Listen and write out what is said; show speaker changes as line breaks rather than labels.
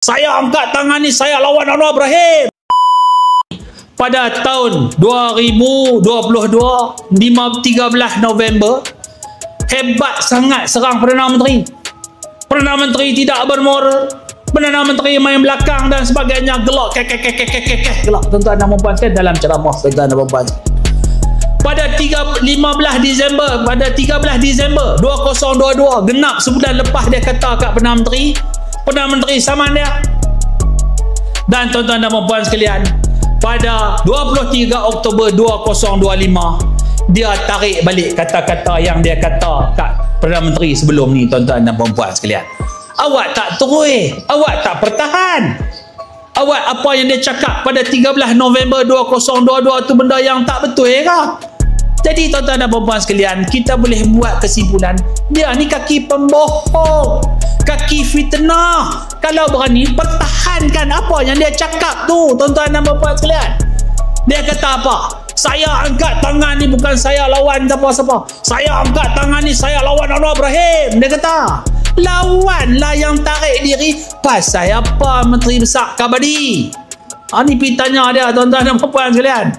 Saya angkat tangan ni, saya lawan Anwar Ibrahim. Pada tahun 2022, 13 November, hebat sangat serang Perdana Menteri. Perdana Menteri tidak bermoral. Perdana Menteri main belakang dan sebagainya, gelak, gelak. Tuan-tuan dan puan-puan sekalian dalam ceramah tuan-tuan dan puan-puan. Pada 13 Disember 2022, genap sebulan lepas dia kata kat Perdana Menteri saman dia. Dan tuan-tuan dan puan-puan sekalian, pada 23 Oktober 2025, dia tarik balik kata-kata yang dia kata kat Perdana Menteri sebelum ni. Tuan-tuan dan puan-puan sekalian, awak tak terus, awak tak pertahan. Awak apa yang dia cakap pada 13 November 2022 tu benda yang tak betul ke? Jadi tuan-tuan dan puan-puan sekalian, kita boleh buat kesimpulan, dia ni kaki pembohong, kaki fitnah. Kalau berani, pertahankan apa yang dia cakap tu, tuan-tuan dan puan-puan sekalian. Dia kata apa? Saya angkat tangan ni bukan saya lawan siapa-siapa. Saya angkat tangan ni, saya lawan Anwar Ibrahim. Dia kata, lawanlah yang tarik diri. Pasal apa Menteri Besar Kabadi? Ni pergi tanya dia, tuan-tuan dan puan-puan sekalian.